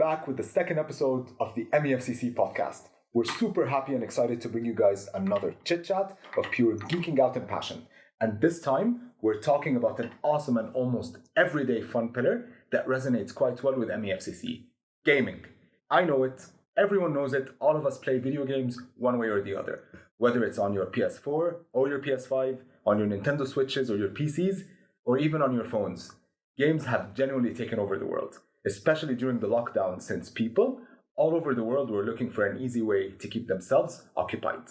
back with the second episode of the MEFCC Podcast. We're super happy and excited to bring you guys another chit-chat of pure geeking out and passion. And this time, we're talking about an awesome and almost everyday fun pillar that resonates quite well with MEFCC. Gaming. I know it. Everyone knows it. All of us play video games one way or the other. Whether it's on your PS4 or your PS5, on your Nintendo Switches or your PCs, or even on your phones. Games have genuinely taken over the world, especially during the lockdown, since people all over the world were looking for an easy way to keep themselves occupied.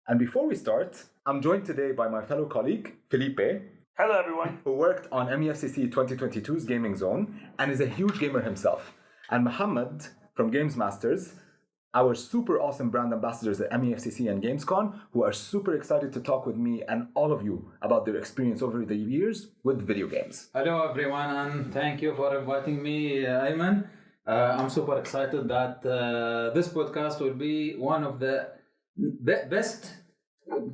And before we start, I'm joined today by my fellow colleague, Felipe. Hello, everyone. Who worked on MEFCC 2022's Gaming Zone and is a huge gamer himself. And Mohammed from Games Masters, our super awesome brand ambassadors at MEFCC and Gamescom, who are super excited to talk with me and all of you about their experience over the years with video games. Hello everyone, and thank you for inviting me, Ayman. I'm super excited that this podcast will be one of the best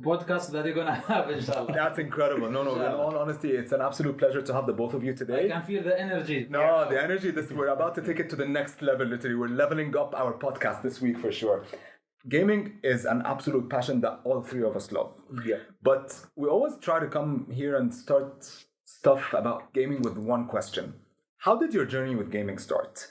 podcasts that you're gonna have, inshallah. That's incredible. No, in all honesty, it's an absolute pleasure to have the both of you today. I can feel the energy. No, the energy, we're about to take it to the next level, literally. We're leveling up our podcast this week for sure. Gaming is an absolute passion that all three of us love. Yeah. But we always try to come here and start stuff about gaming with one question. How did your journey with gaming start?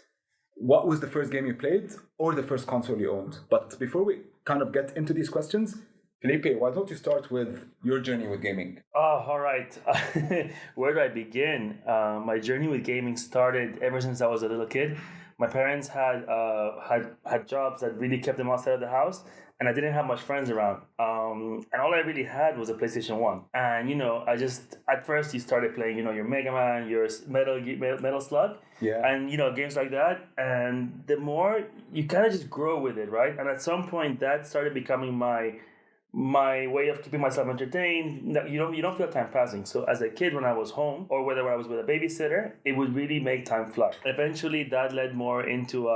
What was the first game you played or the first console you owned? But before we kind of get into these questions, Felipe, why don't you start with your journey with gaming? Oh, all right. Where do I begin? My journey with gaming started ever since I was a little kid. My parents had jobs that really kept them outside of the house, and I didn't have much friends around. And all I really had was a PlayStation 1. And, at first you started playing, your Mega Man, your Metal Slug. Yeah. And, games like that. And the more, you kind of just grow with it, right? And at some point that started becoming my way of keeping myself entertained. You don't feel time passing. So as a kid, when I was home or whether I was with a babysitter, it would really make time fly. Eventually that led more into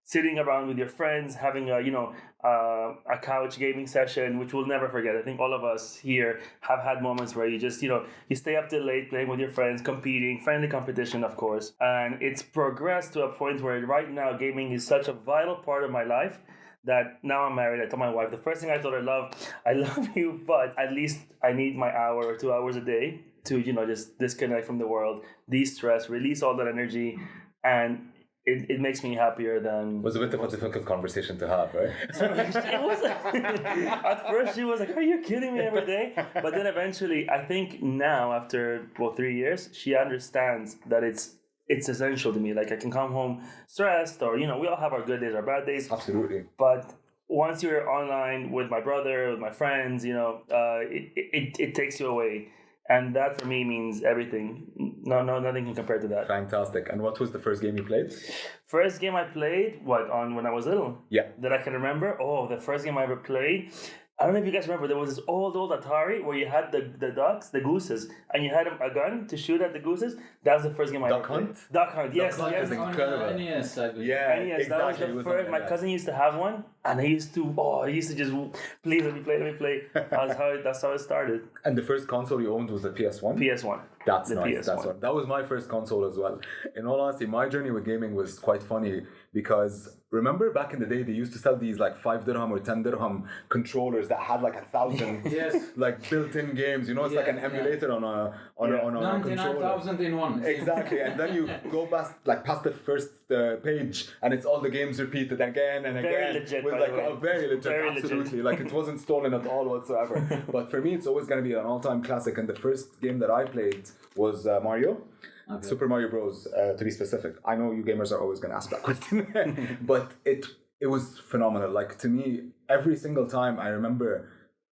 sitting around with your friends, having a couch gaming session, which we'll never forget. I think all of us here have had moments where you just, you stay up till late playing with your friends, competing, friendly competition, of course. And it's progressed to a point where right now gaming is such a vital part of my life that now I'm married. I told my wife, the first thing I told her, I love you, but at least I need my hour or 2 hours a day to, just disconnect from the world, de-stress, release all that energy. And it makes me happier than... It was a bit of a difficult conversation to have, right? It was. At first she was like, are you kidding me every day? But then eventually, I think now after 3 years, she understands that it's essential to me. Like I can come home stressed or, we all have our good days, our bad days. Absolutely. But once you're online with my brother, with my friends, it takes you away. And that for me means everything. No, nothing can compare to that. Fantastic. And what was the first game you played? First game I played, when I was little? Yeah. That I can remember? Oh, the first game I ever played, I don't know if you guys remember, there was this old Atari where you had the ducks, the gooses, and you had a gun to shoot at the gooses. That was the first game I ever played. Duck Hunt, yes. Duck Hunt is incredible. NES, I believe. Yeah, NES, exactly. that was the first. My cousin used to have one, and he used to just, please let me play. That's how it started. And the first console you owned was the PS1? PS1. That's the nice. PS1. That was my first console as well. In all honesty, my journey with gaming was quite funny because remember back in the day they used to sell these like 5 dirham or 10 dirham controllers that had like 1,000 yes. like built-in games. It's like an emulator on a controller. 99,000 in one. Exactly, and then you go past the first page, and it's all the games repeated again and very again. Legit, with by like the way. very legit, Very absolutely. legit. Like it wasn't stolen at all whatsoever. But for me, it's always going to be an all-time classic. And the first game that I played was Mario. Okay. Super Mario Bros. To be specific. I know you gamers are always going to ask that question, but it was phenomenal. Like to me, every single time I remember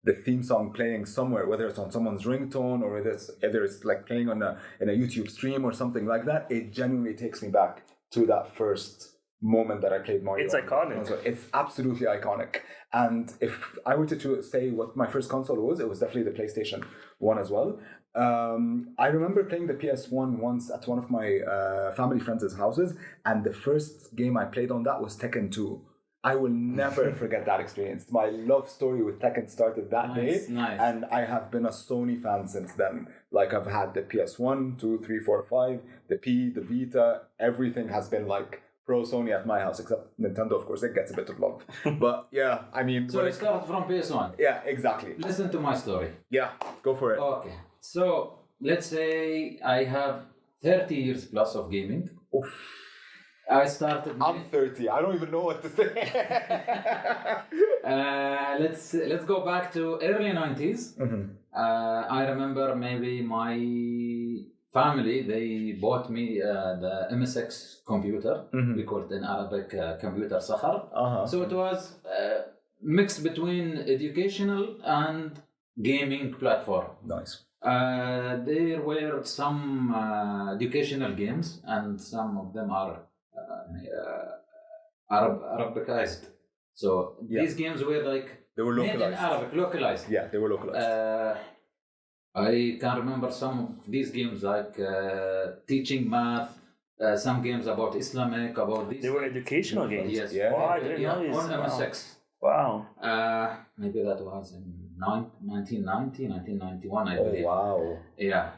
the theme song playing somewhere, whether it's on someone's ringtone or whether it's like playing in a YouTube stream or something like that, it genuinely takes me back to that first moment that I played Mario. It's iconic. It's absolutely iconic. And if I were to say what my first console was, it was definitely the PlayStation 1 as well. I remember playing the PS1 once at one of my family friends' houses, and the first game I played on that was Tekken 2. I will never forget that experience. My love story with Tekken started that day, and I have been a Sony fan since then. Like I've had the PS1, 2, 3, 4, 5, the P, the Vita, everything has been like pro Sony at my house, except Nintendo, of course, it gets a bit of love. But yeah, I mean, So we start from PS1. yeah, exactly. Listen to my story. Yeah, go for it. Okay. So let's say I have 30 years plus of gaming. Oof. I started. I'm 30. I don't even know what to say. Let's go back to early 90s. I remember maybe my family, they bought me the MSX computer. We call it in Arabic computer sakhar. So it was mixed between educational and gaming platform. Nice. There were some educational games, and some of them are Arabicized. So these games were like they were made in localized. Arabic, localized. Yeah, they were localized. I can remember some of these games like teaching math, some games about Islamic, about these. They were educational games. Yes. Yeah. Oh, I didn't know this. On MSX. Wow. Maybe that was in 1990, 1991, I believe. Wow. Yeah.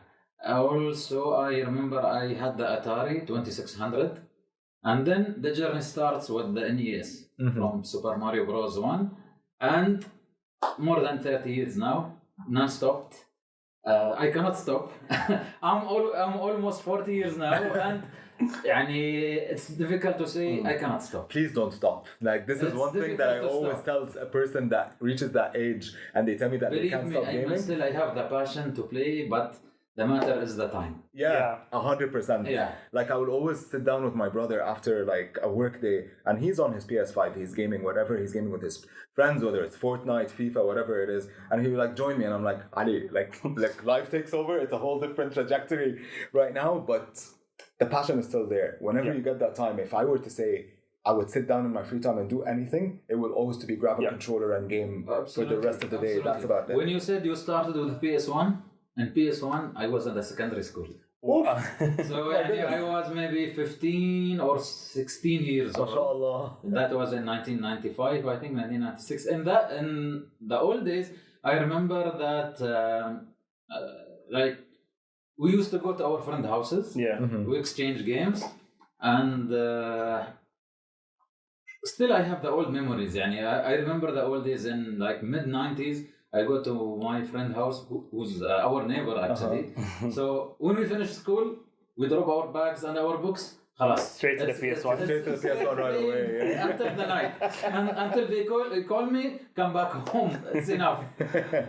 Also, I remember I had the Atari 2600. And then the journey starts with the NES from Super Mario Bros. 1. And more than 30 years now, non-stop. I cannot stop. I'm almost 40 years now, and it's difficult to say I cannot stop. Please don't stop. Like, this is It's one thing that I difficult to always stop. tell a person that reaches that age and they tell me that they Believe can't me, stop I gaming. still I have the passion to play, but the matter is the time. Yeah, 100%. Yeah. Like, I would always sit down with my brother after like a work day, and he's on his PS5, he's gaming whatever, he's gaming with his friends, whether it's Fortnite, FIFA, whatever it is, and he would like join me, and I'm like, Ali, like life takes over, it's a whole different trajectory right now, but the passion is still there. Whenever you get that time, if I were to say I would sit down in my free time and do anything, it will always to be grab a controller and game for the rest of the day. That's about it. When you said you started with PS1, and PS1, I was in the secondary school. So I was maybe 15 or 16 years old. MashaAllah. That was in 1995, I think 1996. And that in the old days, I remember that like we used to go to our friend houses. Yeah. We exchange games, and still I have the old memories. I remember the old days in like mid 90s. I go to my friend's house, who's our neighbor actually. So when we finish school, we drop our bags and our books. Straight to the PS1. Straight to the PS1 right away. Yeah. Until the night. And until they call me, come back home. It's enough.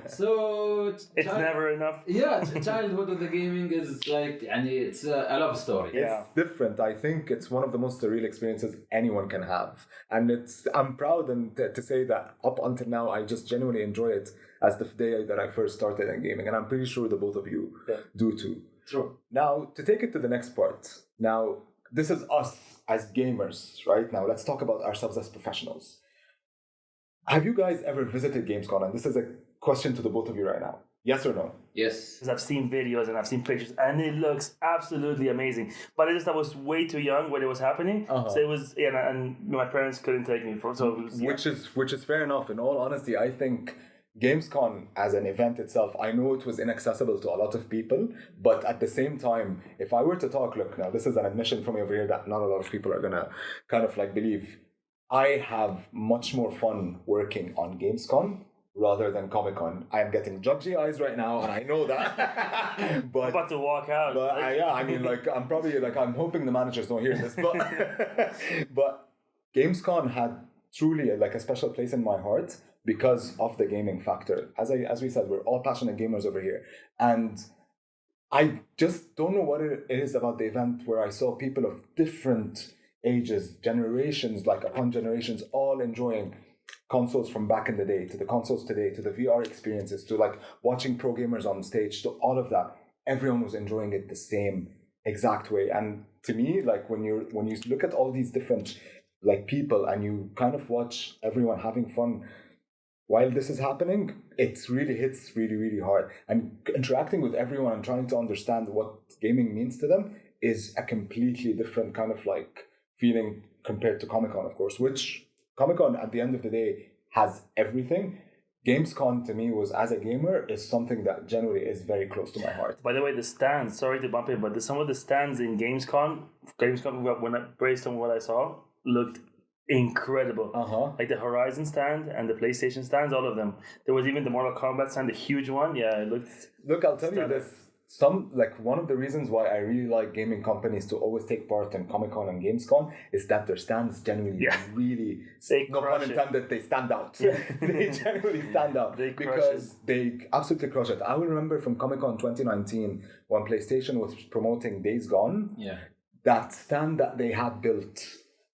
So It's never enough. Yeah, childhood with the gaming is like, it's a love story. Yeah. It's different. I think it's one of the most surreal experiences anyone can have. And I'm proud to say that up until now, I just genuinely enjoy it as the day that I first started in gaming. And I'm pretty sure the both of you do too. True. Now, to take it to the next part. Now, this is us as gamers, right? Now, let's talk about ourselves as professionals. Have you guys ever visited Gamescom? And this is a question to the both of you right now. Yes or no? Yes. Because I've seen videos and I've seen pictures, and it looks absolutely amazing. But I was way too young when it was happening, so it was, and my parents couldn't take me for. So it was, which is fair enough. In all honesty, I think Gamescom as an event itself, I know it was inaccessible to a lot of people, but at the same time, if I were to talk, look, now this is an admission from over here that not a lot of people are gonna kind of like believe. I have much more fun working on Gamescom rather than Comic-Con. I am getting judgy eyes right now, and I know that. But about to walk out. But I mean, like, I'm probably like, I'm hoping the managers don't hear this, but but Gamescom had truly like a special place in my heart because of the gaming factor. As we said, we're all passionate gamers over here, and I just don't know what it is about the event where I saw people of different ages, generations, like upon generations, all enjoying consoles from back in the day to the consoles today to the VR experiences to like watching pro gamers on stage to all of that. Everyone was enjoying it the same exact way. And to me, like when you look at all these different like people and you kind of watch everyone having fun while this is happening, it really hits really, really hard. And interacting with everyone and trying to understand what gaming means to them is a completely different kind of like feeling compared to Comic-Con, of course, which Comic-Con at the end of the day has everything, Gamescom to me was, as a gamer, is something that generally is very close to my heart. By the way, the stands, sorry to bump in, but some of the stands in Gamescom, based on what I saw, looked incredible. Like the Horizon stand and the PlayStation stands, all of them. There was even the Mortal Kombat stand, the huge one. Yeah, it looked... Look, I'll tell you this. One of the reasons why I really like gaming companies to always take part in Comic-Con and Gamescom is that their stands genuinely really, no pun intended, they stand out. They genuinely stand out because they absolutely crush it. I will remember from Comic-Con 2019 when PlayStation was promoting Days Gone, that stand that they had built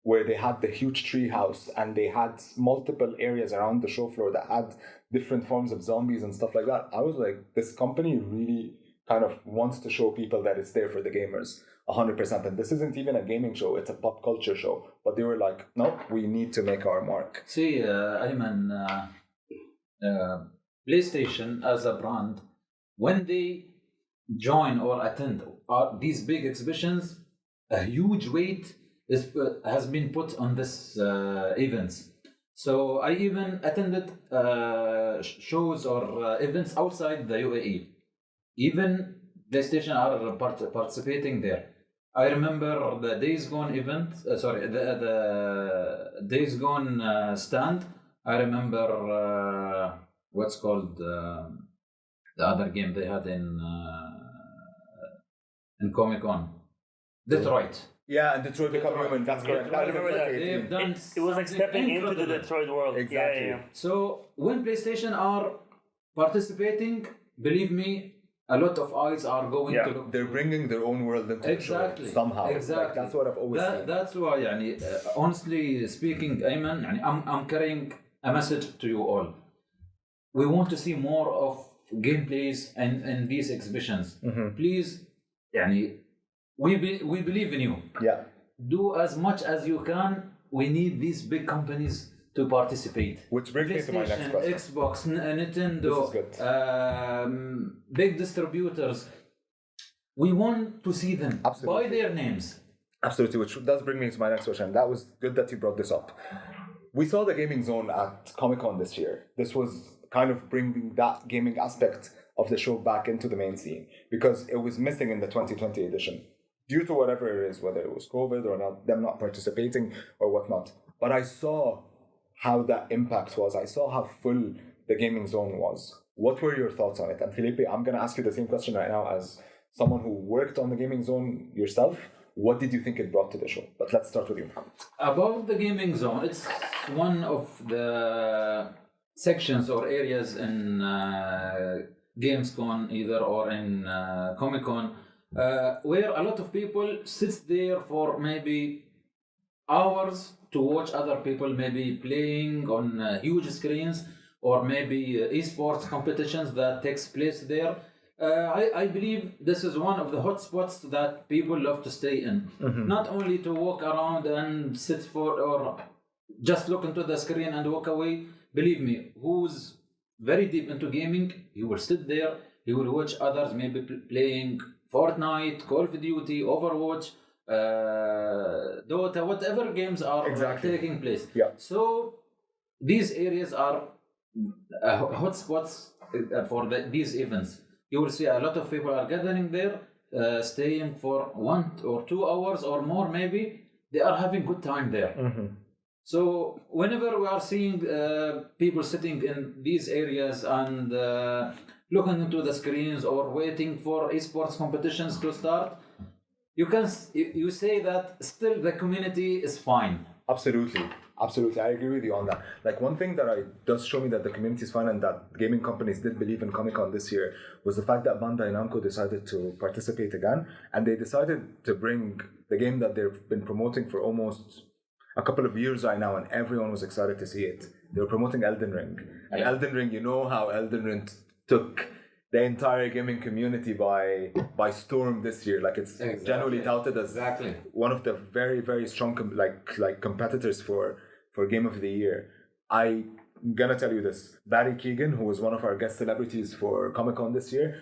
where they had the huge tree house and they had multiple areas around the show floor that had different forms of zombies and stuff like that. I was like, this company really kind of wants to show people that it's there for the gamers 100%. And this isn't even a gaming show, it's a pop culture show. But they were like, no, we need to make our mark. See, Ayman, PlayStation as a brand, when they join or attend these big exhibitions, a huge weight has been put on this events. So I even attended shows or events outside the UAE. Even PlayStation are participating there. I remember the Days Gone event, the Days Gone stand. I remember what's called the other game they had in Comic-Con, Detroit. Yeah, and Detroit Become Human, that's correct. I remember that. It was like stepping into the Detroit world. Exactly. Yeah. So when PlayStation are participating, believe me, a lot of eyes are going to look. They're bringing their own world into the show somehow. Exactly. That's what I've always seen. That's why, honestly speaking, Ayman, I'm carrying a message to you all. We want to see more of gameplays and these exhibitions. Please, we believe in you. Yeah. Do as much as you can. We need these big companies to participate. Which brings me to my next question. Xbox, Nintendo, This is good. big distributors. We want to see them by their names. Absolutely, which does bring me to my next question. That was good that you brought this up. We saw the gaming zone at Comic-Con this year. This was kind of bringing that gaming aspect of the show back into the main scene because it was missing in the 2020 edition due to whatever it is, whether it was COVID or them not participating or whatnot. But I saw how that impact was. I saw how full the gaming zone was. What were your thoughts on it? And Felipe, I'm going to ask you the same question right now as someone who worked on the gaming zone yourself. What did you think it brought to the show? But let's start with you, Mohammed. About the gaming zone, it's one of the sections or areas in Gamescom either or in Comic-Con where a lot of people sit there for maybe hours to watch other people maybe playing on huge screens or maybe esports competitions that takes place there. I believe this is one of the hotspots that people love to stay in. Not only to walk around and sit for or just look into the screen and walk away. Believe me, who's very deep into gaming, he will sit there, he will watch others maybe playing Fortnite, Call of Duty, Overwatch, Dota, whatever games are taking place. Yeah. So these areas are hotspots for these events. You will see a lot of people are gathering there, staying for 1 or 2 hours or more maybe. They are having good time there. So whenever we are seeing people sitting in these areas and looking into the screens or waiting for esports competitions to start, you say that still the community is fine. Absolutely, I agree with you on that. Like one thing that does show me that the community is fine and that gaming companies did believe in Comic-Con this year was the fact that Bandai Namco decided to participate again, and they decided to bring the game that they've been promoting for almost a couple of years right now, and everyone was excited to see it. They were promoting Elden Ring, and Elden Ring, you know how Elden Ring took the entire gaming community by storm this year. Like it's generally touted as one of the very, very strong competitors for Game of the Year. I'm gonna tell you this: Barry Keegan, who was one of our guest celebrities for Comic-Con this year,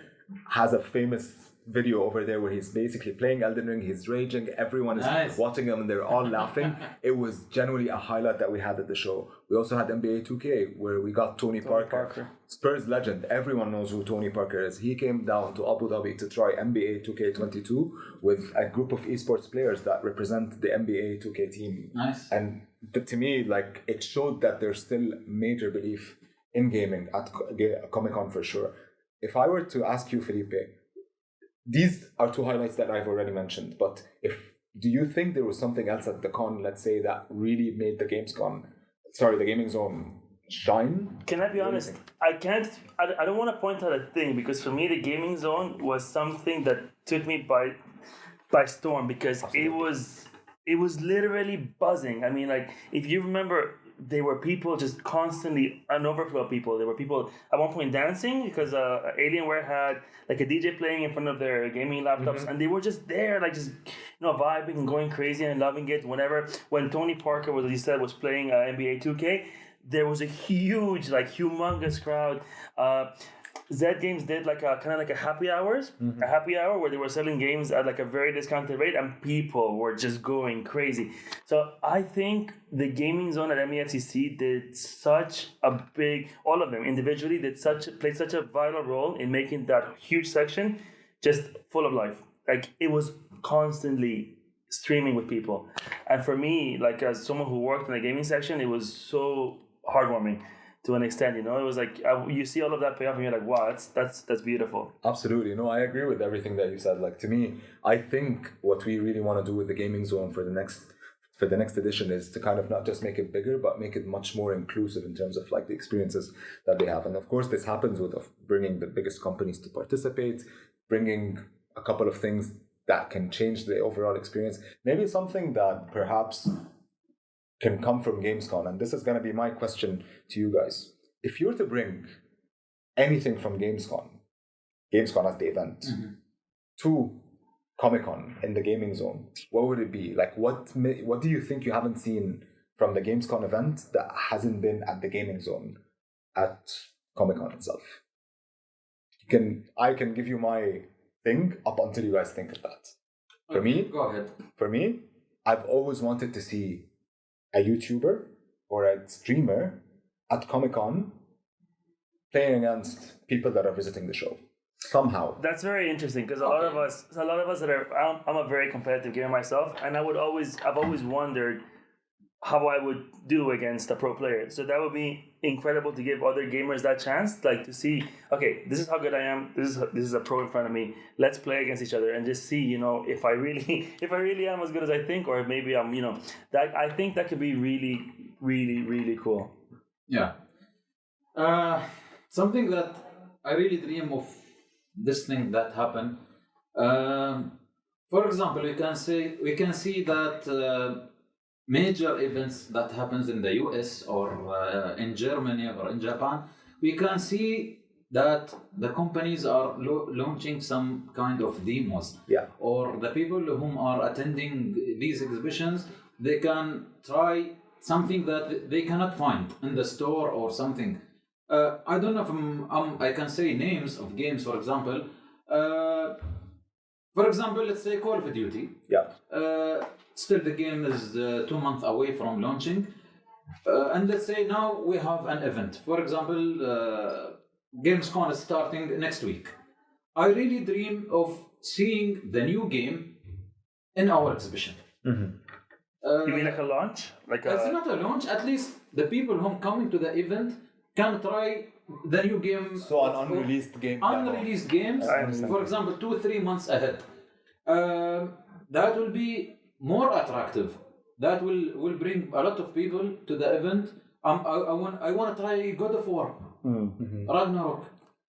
has a famous video over there where he's basically playing Elden Ring, he's raging, everyone is watching him and they're all laughing. It was genuinely a highlight that we had at the show. We also had NBA 2K where we got Tony Parker, Spurs legend. Everyone knows who Tony Parker is. He came down to Abu Dhabi to try NBA 2K22 with a group of esports players that represent the NBA 2K team. Nice. And to me, like, it showed that there's still major belief in gaming at Comic-Con for sure. If I were to ask you, Felipe, these are two highlights that I've already mentioned, but do you think there was something else at the con, let's say, that really made the gaming zone shine? Can I be honest? I don't want to point out a thing, because for me the gaming zone was something that took me by storm, because it was literally buzzing. I mean, like, if you remember, there were people just constantly, an overflow of people. There were people at one point dancing because Alienware had like a DJ playing in front of their gaming laptops, and they were just there, like, just, you know, vibing and going crazy and loving it. When Tony Parker was, as you said, was playing NBA 2K, there was a huge, like, humongous crowd. Zed Games did like a kind of like a happy hour where they were selling games at like a very discounted rate, and people were just going crazy. So I think the gaming zone at MEFCC did such a big, all of them individually played such a vital role in making that huge section just full of life. Like, it was constantly streaming with people, and for me, like, as someone who worked in the gaming section, it was so heartwarming to an extent, you know. It was like you see all of that pay off and you're like, wow, that's beautiful. Absolutely. No, I agree with everything that you said. Like, to me, I think what we really want to do with the gaming zone for the next edition is to kind of not just make it bigger, but make it much more inclusive in terms of like the experiences that they have. And of course, this happens with bringing the biggest companies to participate, bringing a couple of things that can change the overall experience. Maybe something that perhaps can come from Gamescom, and this is going to be my question to you guys. If you were to bring anything from Gamescom as the event, to Comic-Con in the gaming zone, what would it be? Like, what do you think you haven't seen from the Gamescom event that hasn't been at the gaming zone at Comic-Con itself? I can give you my thing up until you guys think of that. For me, go ahead. For me, I've always wanted to see a YouTuber or a streamer at Comic-Con playing against people that are visiting the show somehow. That's very interesting, because a lot of us that are, I'm a very competitive gamer myself, and I've always wondered how I would do against a pro player. So that would be incredible to give other gamers that chance, like, to see, okay, this is how good I am. This is a pro in front of me. Let's play against each other and just see, you know, if I really am as good as I think, or maybe I'm, you know, that I think that could be really, really, really cool. Yeah. Something that I really dream of, this thing that happened. For example, we can see that major events that happens in the US or in Germany or in Japan, we can see that the companies are launching some kind of demos. Yeah. Or the people whom are attending these exhibitions, they can try something that they cannot find in the store or something. I don't know if I can say names of games, for example. For example, let's say Call of Duty. Yeah. Still, the game is 2 months away from launching. And let's say now we have an event. For example, Gamescom is starting next week. I really dream of seeing the new game in our exhibition. You mean like a launch? It's not a launch. At least the people who are coming to the event can try the new game. So an unreleased game. Unreleased games, for example, 2-3 months ahead. That will be more attractive. That will bring a lot of people to the event. I want to try God of War, Ragnarok.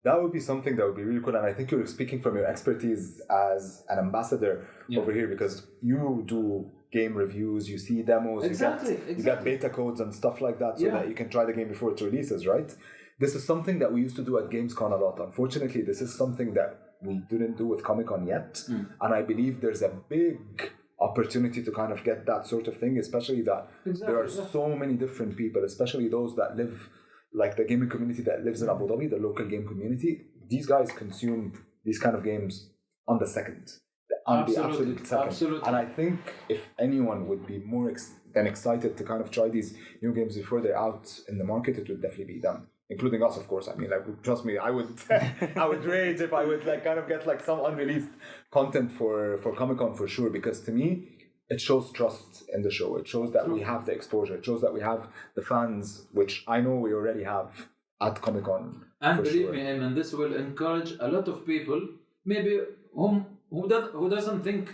That would be something that would be really cool, and I think you're speaking from your expertise as an ambassador over here, because you do game reviews, you see demos, you get beta codes and stuff like that, so that you can try the game before it releases, right? This is something that we used to do at Gamescom a lot. Unfortunately, this is something that we didn't do with Comic-Con yet, and I believe there's a big opportunity to kind of get that sort of thing, especially that there are so many different people, especially those that live, like the gaming community that lives in Abu Dhabi, the local game community. These guys consume these kind of games on the second. On the Absolutely, absolute second. absolutely. And I think if anyone would be more than excited to kind of try these new games before they're out in the market, it would definitely be them. Including us, of course. I mean, like, trust me, I would I would rage if I would like kind of get like some unreleased content for Comic-Con for sure, because to me it shows trust in the show. It shows that we have the exposure. It shows that we have the fans, which I know we already have at Comic-Con. And believe me, Ayman, this will encourage a lot of people, maybe who doesn't think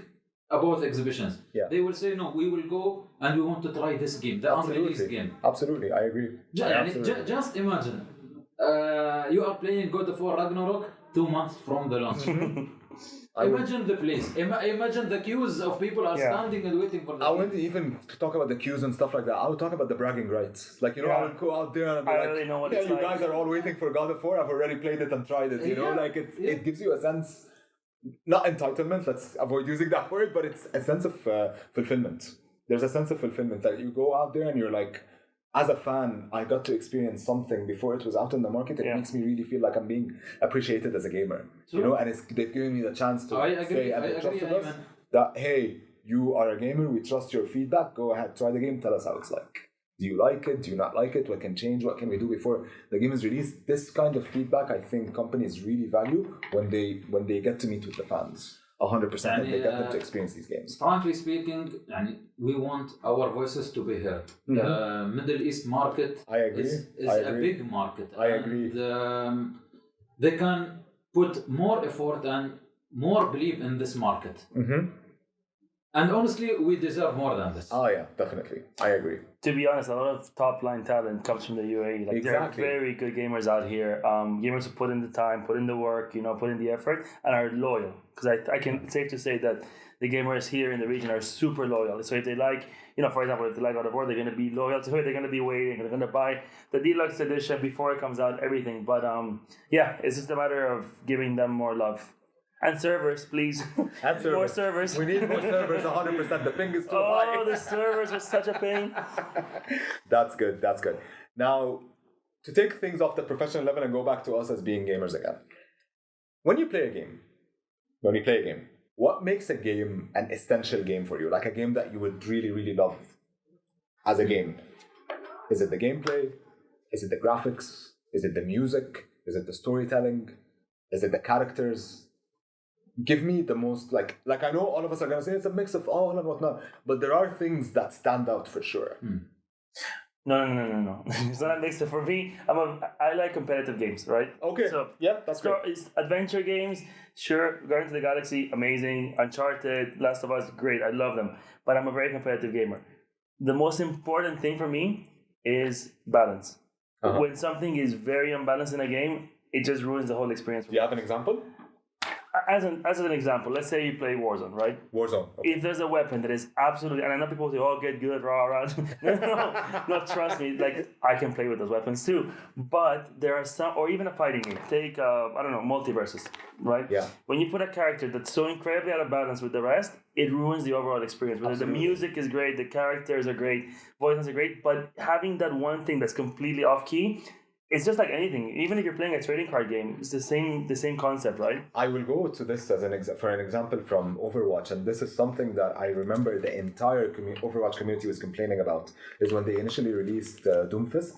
about exhibitions. Yeah. They will say, no, we will go and we want to try this game, the unreleased game. Absolutely, I agree. Just imagine, you are playing God of War Ragnarok 2 months from the launch. Imagine the place. Imagine the queues of people are standing and waiting for the I game. wouldn't even talk about the queues and stuff like that. I would talk about the bragging rights. Like, I would go out there and be like, really know what yeah, it's you like. guys are all waiting for God of War. I've already played it and tried it. You know, like it gives you a sense, not entitlement, let's avoid using that word, but it's a sense of fulfillment. There's a sense of fulfillment that you go out there and you're like, as a fan, I got to experience something before it was out in the market. It makes me really feel like I'm being appreciated as a gamer. True. And they've given me the chance to I say, and they trusted us, Ayman. that, hey, you are a gamer, we trust your feedback, go ahead, try the game, tell us how it's like. Do you like it? Do you not like it? What can change? What can we do before the game is released? This kind of feedback, I think companies really value when they get to meet with the fans 100%, and they get them to experience these games. Frankly speaking, we want our voices to be heard. The Middle East market is a big market. I agree. They can put more effort and more belief in this market. And honestly, we deserve more than this. Oh yeah, definitely. I agree. To be honest, a lot of top-line talent comes from the UAE. Like, there are very good gamers out here. Gamers who put in the time, put in the work, put in the effort, and are loyal. Because I can safe to say that the gamers here in the region are super loyal. So if they like, for example, if they like God of War, they're going to be loyal to it. They're going to be waiting. They're going to buy the deluxe edition before it comes out, everything. But it's just a matter of giving them more love. And servers, please. And servers. More servers. We need more servers, 100%. The ping is too high. Oh, the servers are such a pain. That's good. Now, to take things off the professional level and go back to us as being gamers again. When you play a game, what makes a game an essential game for you? Like a game that you would really, really love as a game? Is it the gameplay? Is it the graphics? Is it the music? Is it the storytelling? Is it the characters? Give me the most, like I know all of us are going to say it's a mix of all and whatnot, but there are things that stand out for sure. No. It's not a mix. For me, I like competitive games, right? Okay. So yeah, that's great. It's adventure games, sure. Guardians of the Galaxy, amazing. Uncharted, Last of Us, great. I love them. But I'm a very competitive gamer. The most important thing for me is balance. When something is very unbalanced in a game, it just ruins the whole experience. Do you have an example? As an example, let's say you play Warzone, right? Warzone. Okay. If there's a weapon that is absolutely, and I know people say, "Oh, get good, rah." No, trust me. Like, I can play with those weapons too. But there are some, or even a fighting game. Take multiverses, right? Yeah. When you put a character that's so incredibly out of balance with the rest, it ruins the overall experience. Whether the music is great, the characters are great, voices are great, but having that one thing that's completely off key. It's just like anything. Even if you're playing a trading card game, it's the same concept, right? I will go to this as for an example from Overwatch, and this is something that I remember the entire Overwatch community was complaining about. Is when they initially released Doomfist.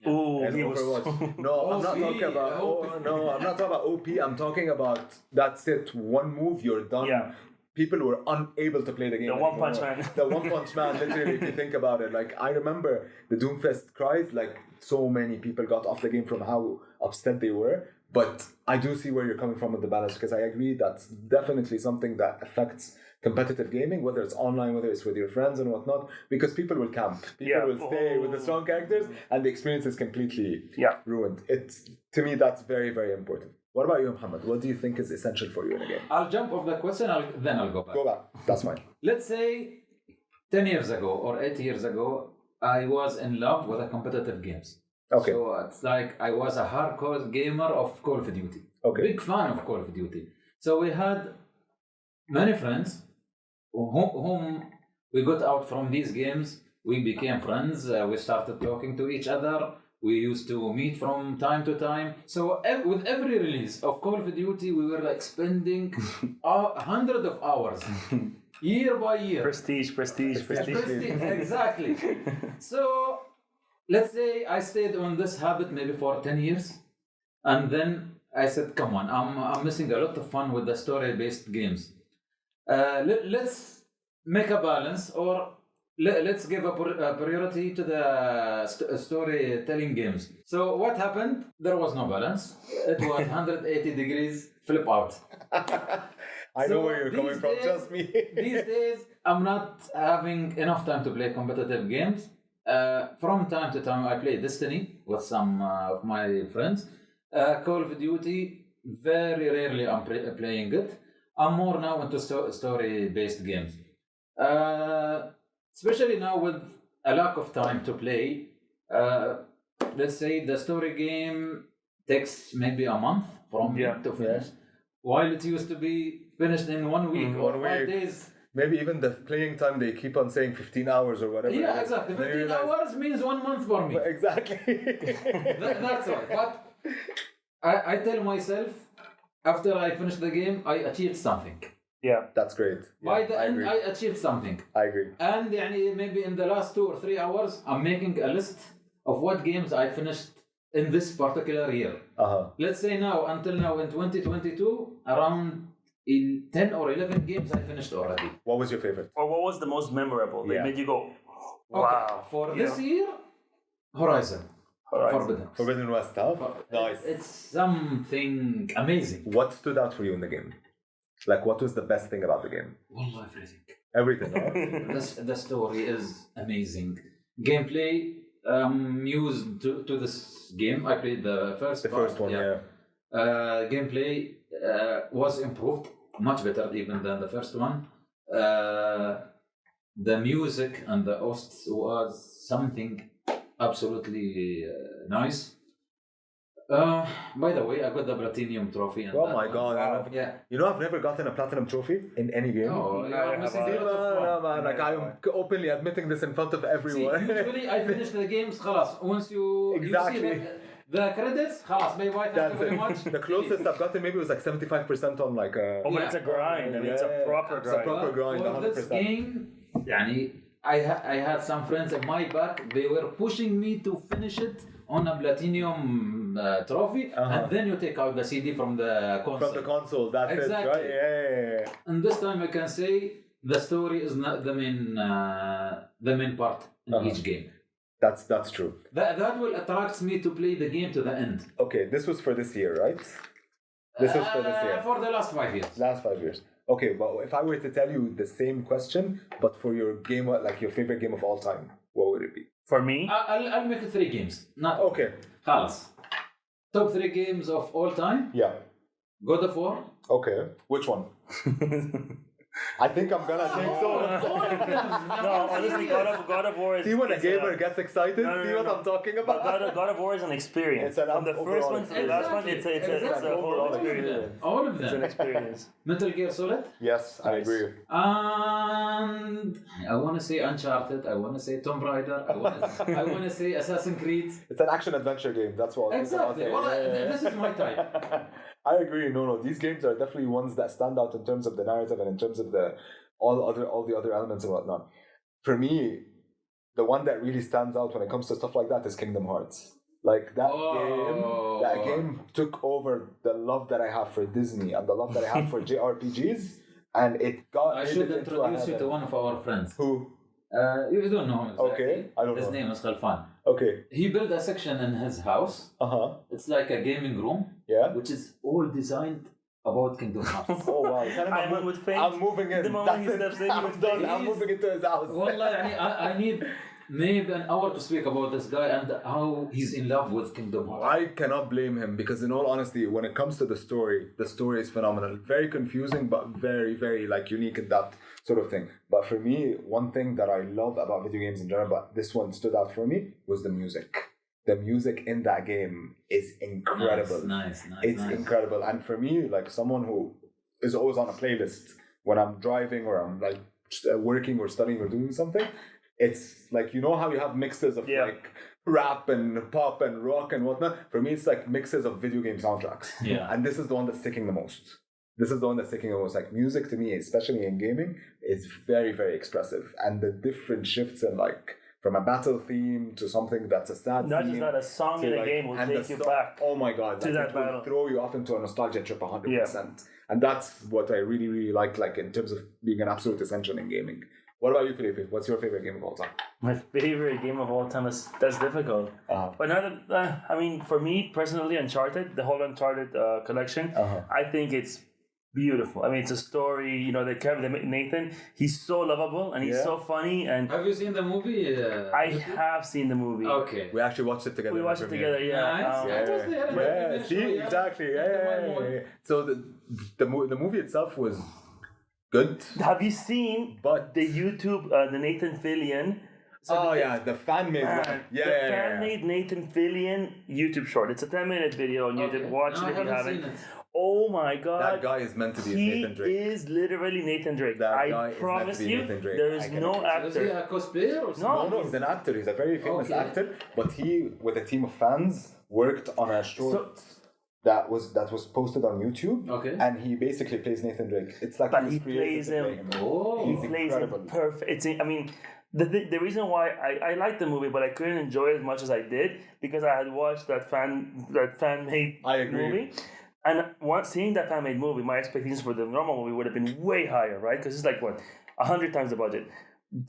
Ooh, And Overwatch. No, I'm not talking about. I'm not talking about OP. I'm talking about that's it. One move, you're done. Yeah. People were unable to play the game. The One Punch Man. The One Punch Man, literally, if you think about it. Like, I remember the Doomfest cries, like, so many people got off the game from how upset they were. But I do see where you're coming from with the balance, because I agree that's definitely something that affects competitive gaming, whether it's online, whether it's with your friends and whatnot, because people will camp. People will stay with the strong characters, and the experience is completely ruined. To me, that's very, very important. What about you, Muhammad? What do you think is essential for you in a game? I'll jump off the question, then I'll go back. Go back. That's fine. Let's say 10 years ago or 8 years ago, I was in love with the competitive games. Okay. So it's like I was a hardcore gamer of Call of Duty. Okay. Big fan of Call of Duty. So we had many friends whom we got out from these games. We became friends. We started talking to each other. We used to meet from time to time. So with every release of Call of Duty, we were like spending hundreds of hours, year by year. Prestige. Exactly. So let's say I stayed on this habit maybe for 10 years. And then I said, come on, I'm missing a lot of fun with the story-based games. Let's make a balance, or let's give a priority to the storytelling games. So what happened? There was no balance. It was 180 degrees flip out. I know where you're coming from, trust me. These days, I'm not having enough time to play competitive games. From time to time, I play Destiny with some of my friends. Call of Duty, very rarely I'm playing it. I'm more now into story-based games. Especially now with a lack of time to play. Let's say the story game takes maybe a month to finish. While it used to be finished in 1 week or 5 days. Maybe even the playing time, they keep on saying 15 hours or whatever. Yeah, exactly. 15 hours means 1 month for me. Exactly. That's all. But I tell myself, after I finish the game, I achieved something. Yeah, that's great. By the end, I achieved something. I agree. And maybe in the last 2 or 3 hours, I'm making a list of what games I finished in this particular year. Let's say until now in 2022, around 10 or 11 games I finished already. What was your favorite? Or what was the most memorable? They made you go, wow. Okay. For this year, Horizon. Forbidden West, huh? Nice. It's something amazing. What stood out for you in the game? Like, what was the best thing about the game? Wallah, everything. Everything, huh? The story is amazing. Gameplay, used to this game. I played the first one, yeah. Gameplay was improved, much better even than the first one. The music and the hosts was something absolutely nice. By the way, I got the platinum trophy. Oh my god! Wow. You know, I've never gotten a platinum trophy in any game. Oh, you're missing a lot of fun. Man. Like, I'm openly admitting this in front of everyone. See, usually I finish the games. خلاص. Once you see the credits, خلاص. Thank you very much. The closest I've gotten maybe was like 75% on like. But it's a grind. I mean, it's a proper grind. It's a proper grind. For 100%. This game, I had some friends at my back. They were pushing me to finish it on a platinum trophy, and then you take out the CD from the console. From the console, that's exactly. it, right? Yeah. And this time I can say the story is not the main part in each game. That's true. That will attract me to play the game to the end. Okay, this was for this year, right? This was for this year. For the last 5 years. Last 5 years. Okay, well, if I were to tell you the same question, but for your game, like your favorite game of all time, what would it be? For me? I'll make it 3 games. Okay. خلاص. Top 3 games of all time? Yeah. God of War? Okay. Which one? I think I'm gonna take so. No, honestly, God of War is... See when a gamer gets excited? See what I'm talking about? God of War is an experience. From the first one to the last one, it's a whole experience. All of them. It's an experience. Metal Gear Solid? Yes, I agree. And I want to say Uncharted. I want to say Tomb Raider. I want to say Assassin's Creed. It's an action-adventure game. That's what. Exactly. Well, this is my type. I agree. No. These games are definitely ones that stand out in terms of the narrative and in terms of all the other elements and whatnot. For me, the one that really stands out when it comes to stuff like that is Kingdom Hearts. Like that game took over the love that I have for Disney and the love that I have for JRPGs, and it got. I should introduce you to one of our friends. Who? You don't know him exactly. Okay, I don't know. His name is Khalfan. Okay. He built a section in his house. It's like a gaming room. Yeah. Which is all designed about Kingdom Hearts. Oh wow! I'm moving in. That's it. I'm done. I'm moving into his house. Wallah, I need maybe an hour to speak about this guy and how he's in love with Kingdom Hearts. I cannot blame him because, in all honesty, when it comes to the story is phenomenal. Very confusing, but very, very unique in that sort of thing. But for me, one thing that I love about video games in general, but this one stood out for me, was the music. The music in that game is incredible. Nice. It's incredible. And for me, like someone who is always on a playlist when I'm driving or I'm working or studying or doing something, it's like, you know how you have mixes of rap and pop and rock and whatnot. For me, it's like mixes of video game soundtracks. Yeah. And this is the one that's sticking the most. Like music to me, especially in gaming, is very, very expressive. And the different shifts in like from a battle theme to something that's a sad Not theme. just that, a song in a game will take you back. Oh my God. to that it will battle. throw you off into a nostalgia trip 100%. And that's what I really, really like in terms of being an absolute essential in gaming. What about you, Felipe? What's your favorite game of all time? My favorite game of all time that's difficult. But not that, I mean, for me personally, Uncharted, the whole Uncharted collection, I think it's beautiful. I mean, it's a story. You know, they Nathan. He's so lovable and he's so funny. And have you seen the movie? I have seen the movie. Okay. We actually watched it together. We watched it together. Yeah. Nice. See, exactly. Yeah. So the movie itself was good. Have you seen But the YouTube, the Nathan Fillion? The fan made one. Fan-made Nathan Fillion YouTube short. It's a 10-minute video on YouTube. Watch it if you haven't. Oh my God. That guy is meant to be Nathan Drake. He is literally Nathan Drake. That guy I is promise meant to be you, Nathan Drake. there is I can no agree. Is he actor. a cosplayer or something? No, he's an actor. He's a very famous Okay. actor. But he, with a team of fans, worked on a short that was posted on YouTube. Okay. And he basically plays Nathan Drake. It's like But he he plays him. Oh. He He's plays incredible. him perfect. I mean, the reason why I liked the movie, but I couldn't enjoy it as much as I did because I had watched that fan made I agree. movie. And once seeing that fan made movie, my expectations for the normal movie would have been way higher, right? Because it's like 100 times the budget.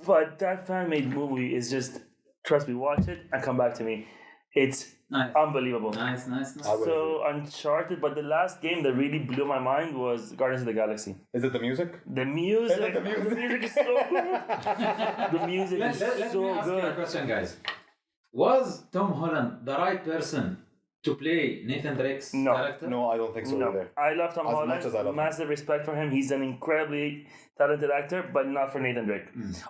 But that fan made movie is just, trust me, watch it and come back to me. It's Nice. unbelievable. Nice. So Uncharted, but the last game that really blew my mind was Guardians of the Galaxy. Is it the music? The music, Is it the music? the music is so good. The music Let is me so ask you a good. question, guys. Was Tom Holland the right person to play Nathan Drake's No. character? No, I don't think so No, either. I love Tom As Holland. much as I love him. Massive respect for him. He's an incredibly talented actor, but not for Nathan Drake.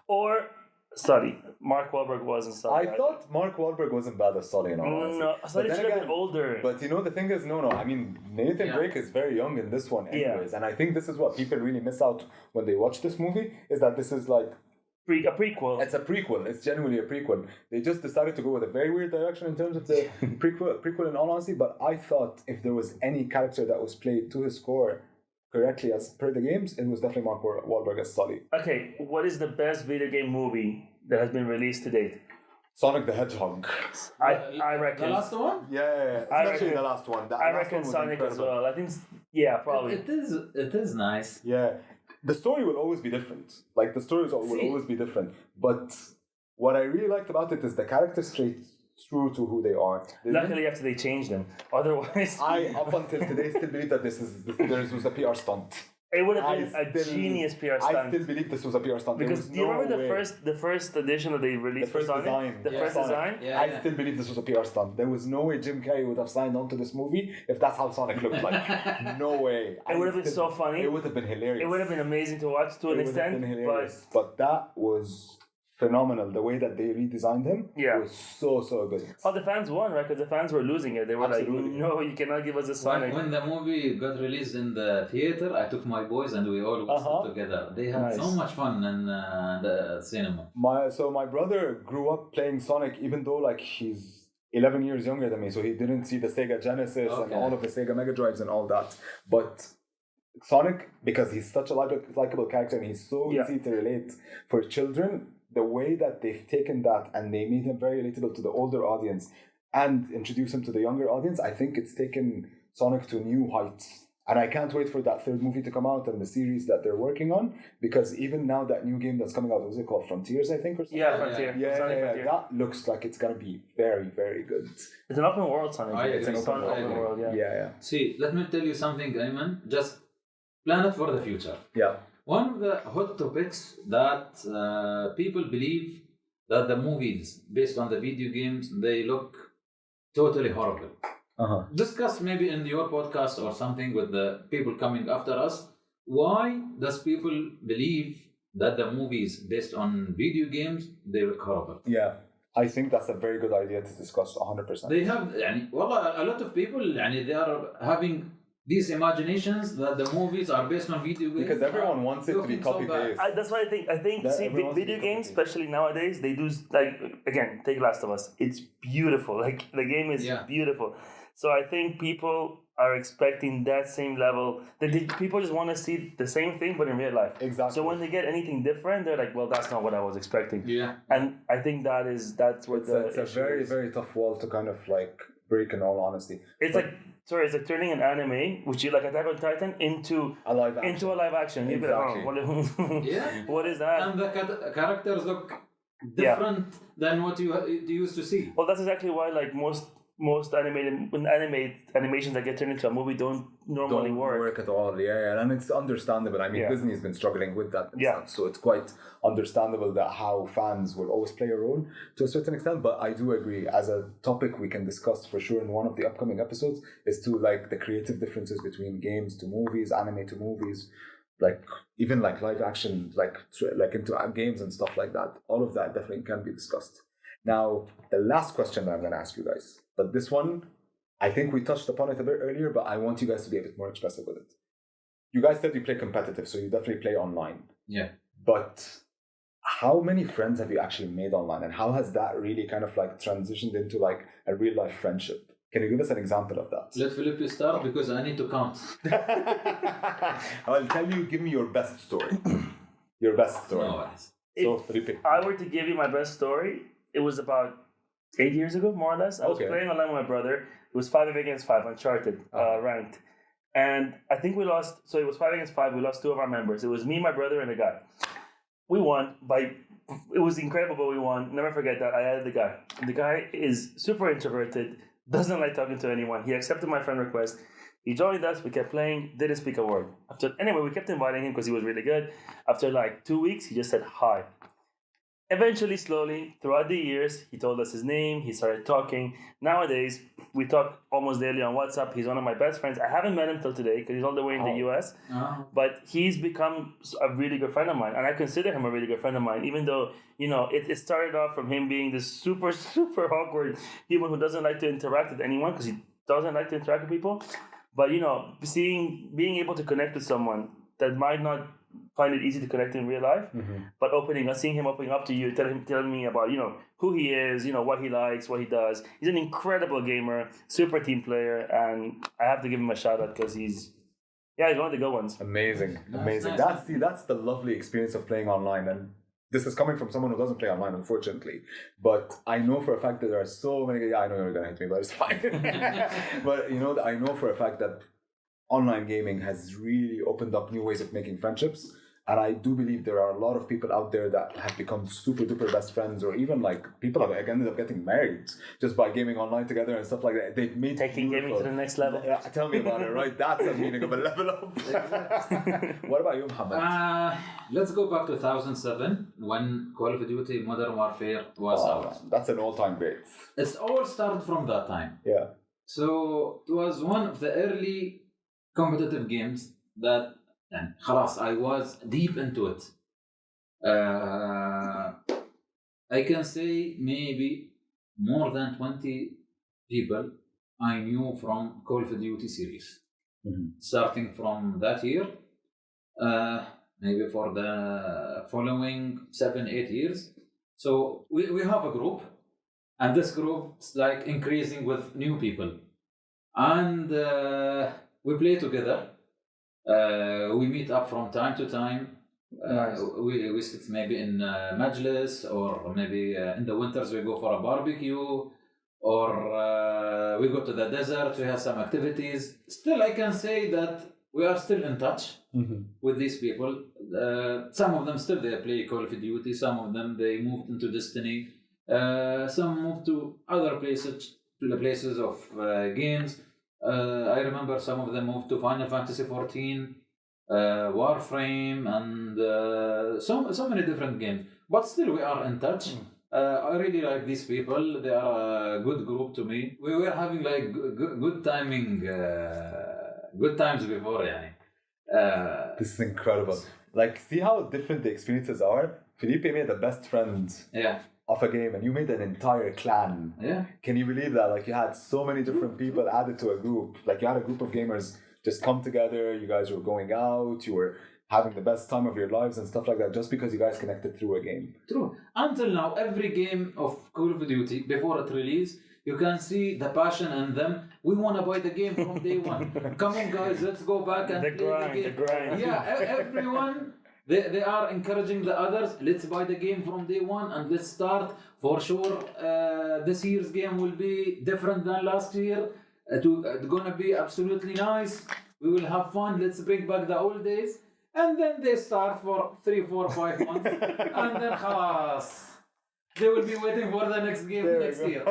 Or Sully. Mark Wahlberg wasn't Sully. I thought Mark Wahlberg wasn't bad as Sully in all honesty. No, Sully But then should have again- been older. But you know, the thing is, no. I mean, Nathan Yeah. Drake is very young in this one Yeah. anyways. And I think this is what people really miss out when they watch this movie, is that this is like, A prequel. it's a prequel. It's genuinely a prequel. They just decided to go with a very weird direction in terms of the prequel in all honesty. But I thought if there was any character that was played to his score correctly as per the games, it was definitely Mark Wahlberg as Sully. Okay, what is the best video game movie that has been released to date? Sonic the Hedgehog. I reckon. The last one? Yeah. I Especially reckon- the last one. The I last reckon one was Sonic as incredible. well. I think, yeah, probably. It is nice. Yeah, the story will always be different. Like the stories will See- always be different. But what I really liked about it is the characters straight true to who they are. They Luckily, after they changed them. Otherwise, I up until today still believe that this was a PR stunt. it would have I been a still- genius PR I stunt. still believe this was a PR stunt. There Because was do you no remember way. the first edition that they released The first for Sonic? design. The Yeah. first Sonic. design? Yeah, I yeah. still believe this was a PR stunt. There was no way Jim Carrey would have signed on to this movie if that's how Sonic looked like. No way. It would have been so funny. It would have been hilarious. It would have been amazing to watch to It an would have extent, been but hilarious. But that was phenomenal. The way that they redesigned him was so good. the fans won, right? Because the fans were losing it. They were Absolutely. like, "No, you cannot give us a Sonic." When the movie got released in the theater, I took my boys and we all watched it together. They had so Nice. much fun in the cinema. My brother grew up playing Sonic, even though like he's 11 years younger than me, so he didn't see the Sega Genesis and Okay. all of the Sega Mega Drives and all that. But Sonic, because he's such a likable character and he's so easy to relate for children, the way that they've taken that and they made him very relatable to the older audience and introduce him to the younger audience, I think it's taken Sonic to new heights. And I can't wait for that third movie to come out and the series that they're working on, because even now that new game that's coming out, what was it called? Frontiers, I think, or something? Yeah, Frontier. Yeah, Sonic Frontier. that looks like it's gonna be very, very good. It's an open world Sonic. I It's an agree. open, I open agree. world, yeah. Yeah. See, let me tell you something, Ayman. Just plan it for the future. Yeah. One of the hot topics that people believe that the movies based on the video games, they look totally horrible. Discuss maybe in your podcast or something with the people coming after us. Why does people believe that the movies based on video games, they look horrible? Yeah. I think that's a very good idea to discuss 100%. They have, well, a lot of people, they are having these imaginations that the movies are based on video games. Because everyone wants it to be looking so copy bad. paste. That's what I think. See, everyone's video been games, copy-paste. especially nowadays, they do again. Take Last of Us. It's beautiful. Like the game is beautiful. So I think people are expecting that same level. People just want to see the same thing, but in real life. Exactly. So when they get anything different, they're like, "Well, that's not what I was expecting." Yeah. And I think that's what It's a very, very tough wall to kind of like break, in all honesty. It's like turning an anime, which you like Attack on Titan, into a live action. You'd be like, oh, Yeah. what is that? And the characters look different than what you used to see. Well, that's exactly why like most animations that get turned into a movie don't normally work. At all. Yeah, and it's understandable. I mean, Disney's been struggling with that themselves, so it's quite understandable that how fans will always play a role to a certain extent. But I do agree, as a topic we can discuss for sure in one of the upcoming episodes, is to like the creative differences between games to movies, anime to movies, like even like live action, like into games and stuff like that. All of that definitely can be discussed. Now, the last question that I'm going to ask you guys, but this one, I think we touched upon it a bit earlier, but I want you guys to be a bit more expressive with it. You guys said you play competitive, so you definitely play online. Yeah. But how many friends have you actually made online, and how has that really kind of like transitioned into like a real life friendship? Can you give us an example of that? Let Philippe start because I need to count. I'll tell you, give me your best story. Your best story. No worries. So, Felipe. If I were to give you my best story, it was about 8 years ago, more or less. I was playing online with my brother. It was 5 against 5, Uncharted, ranked. And I think we lost, so it was 5 against 5, we lost 2 of our members. It was me, my brother, and a guy. We won it was incredible, but we won. Never forget that. I added the guy. And the guy is super introverted, doesn't like talking to anyone. He accepted my friend request. He joined us, we kept playing, didn't speak a word. Anyway, we kept inviting him because he was really good. After like 2 weeks, he just said hi. Eventually, slowly, throughout the years, he told us his name, he started talking. Nowadays, we talk almost daily on WhatsApp. He's one of my best friends. I haven't met him till today because he's all the way in the US. But he's become a really good friend of mine. And I consider him a really good friend of mine, even though, it started off from him being this super, super awkward human who doesn't like to interact with anyone because he doesn't like to interact with people. But, being able to connect with someone that might not find it easy to connect in real life, but seeing him opening up to you, telling me about, who he is, what he likes, what he does. He's an incredible gamer, super team player, and I have to give him a shout out because he's one of the good ones. Amazing. Nice. That's the lovely experience of playing online, and this is coming from someone who doesn't play online, unfortunately. But I know for a fact that there are so many. I know you're gonna hate me, but it's fine. But I know for a fact that online gaming has really opened up new ways of making friendships. And I do believe there are a lot of people out there that have become super duper best friends, or even like people have ended up getting married just by gaming online together and stuff like that. They've made taking gaming to the next level. Tell me about it, right? That's the meaning of a level up. What about you, Muhammad? Let's go back to 2007 when Call of Duty Modern Warfare was out. That's an all-time great. It's all started from that time. Yeah. So it was one of the early competitive games that I was deep into it. I can say maybe more than 20 people I knew from Call of Duty series. Starting from that year, maybe for the following 7-8 years. So we have a group, and this group is like increasing with new people. And we play together. We meet up from time to time. Nice. We sit maybe in Majlis, or maybe in the winters we go for a barbecue, or we go to the desert. We have some activities. Still, I can say that we are still in touch with these people. Some of them still they play Call of Duty. Some of them they moved into Destiny. Some moved to other places, to the places of games. I remember some of them moved to Final Fantasy 14, Warframe, and so many different games. But still, we are in touch. I really like these people. They are a good group to me. We were having like good timing, good times before, yani. This is incredible. Like, see how different the experiences are? Felipe made the best friend of a game, and you made an entire clan. Yeah. Can you believe that? Like, you had so many different people added to a group. Like, you had a group of gamers just come together. You guys were going out. You were having the best time of your lives and stuff like that, just because you guys connected through a game. True. Until now, every game of Call of Duty, before it release, you can see the passion in them. We want to buy the game from day one. Come on, guys, let's go back and play the game. Yeah, everyone, they are encouraging the others. Let's buy the game from day one and let's start. For sure, this year's game will be different than last year. It's gonna be absolutely nice. We will have fun. Let's bring back the old days. And then they start for 3, 4, 5 months. And then khalas. They will be waiting for the next game next year.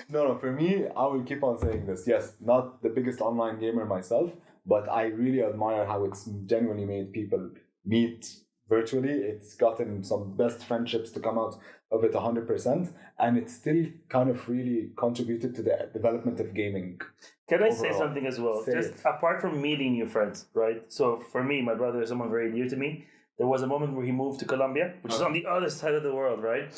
No, for me, I will keep on saying this. Yes, not the biggest online gamer myself, but I really admire how it's genuinely made people meet virtually. It's gotten some best friendships to come out of it 100%, and it's still kind of really contributed to the development of gaming. Can I overall. say something as well? Just apart from meeting new friends, right? So for me, my brother is someone very dear to me. There was a moment where he moved to Colombia, which is on the other side of the world, right?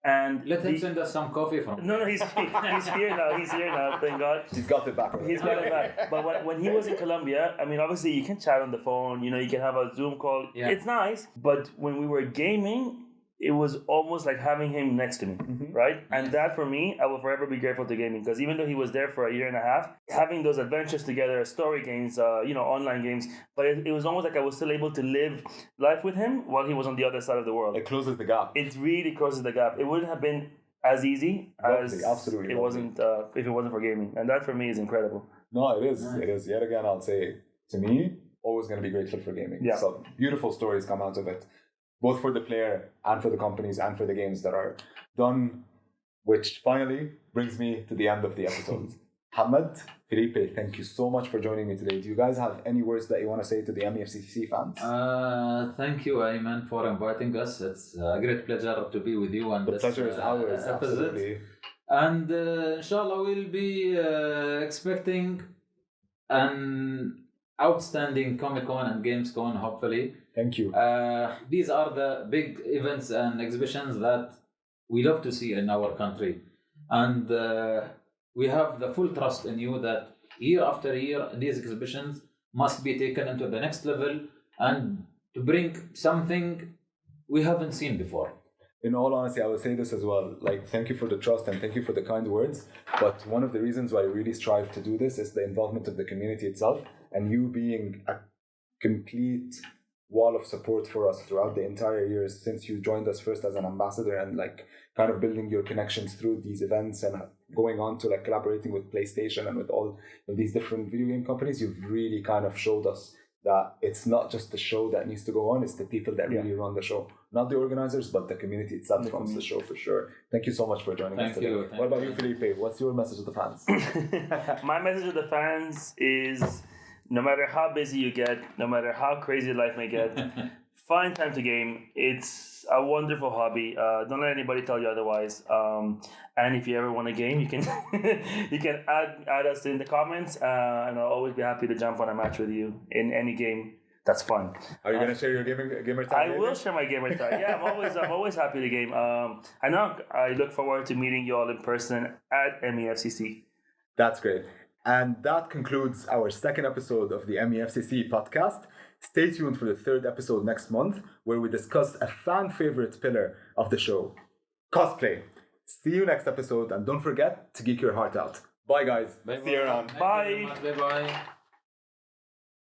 And let him send us some coffee from. No, he's here now. He's here now. Thank God. He's got it back. He's got it back. But when he was in Colombia, I mean, obviously you can chat on the phone. You can have a Zoom call. Yeah. It's nice. But when we were gaming, it was almost like having him next to me, right? And that for me, I will forever be grateful to gaming, because even though he was there for a year and a half, having those adventures together, story games, online games, but it was almost like I was still able to live life with him while he was on the other side of the world. It closes the gap. It really closes the gap. It wouldn't have been as easy as absolutely it wasn't if it wasn't for gaming, and that for me is incredible. No, it is. It is. Yet again, I'll say, to me, always going to be grateful for gaming. Yeah. So beautiful stories come out of it, both for the player and for the companies and for the games that are done, which finally brings me to the end of the episode. Hamad, Felipe, thank you so much for joining me today. Do you guys have any words that you want to say to the MEFCC fans? Thank you, Ayman, for inviting us. It's a great pleasure to be with you on the pleasure is ours, absolutely. And inshallah, we'll be expecting an outstanding Comic-Con and Gamescom, hopefully. Thank you. These are the big events and exhibitions that we love to see in our country. And we have the full trust in you that year after year, these exhibitions must be taken into the next level and to bring something we haven't seen before. In all honesty, I will say this as well. Thank you for the trust and thank you for the kind words. But one of the reasons why I really strive to do this is the involvement of the community itself, and you being a complete wall of support for us throughout the entire years since you joined us first as an ambassador, and kind of building your connections through these events and going on to collaborating with PlayStation and with all of these different video game companies. You've really kind of showed us that it's not just the show that needs to go on, it's the people that really run the show. Not the organizers, but the community itself runs the show for sure. Thank you so much for joining us today. What about you, Felipe? What's your message to the fans? My message to the fans is, no matter how busy you get, no matter how crazy life may get, find time to game. It's a wonderful hobby. Don't let anybody tell you otherwise. And if you ever want a game, you can you can add us in the comments, and I'll always be happy to jump on a match with you in any game. That's fun. Are you gonna share your gamer time? I will share my gamer time. Yeah, I'm always happy to game. I look forward to meeting you all in person at MEFCC. That's great. And that concludes our second episode of the MEFCC podcast. Stay tuned for the third episode next month, where we discuss a fan favorite pillar of the show, cosplay. See you next episode, and don't forget to geek your heart out. Bye, guys. Bye. See you around. Bye. Bye.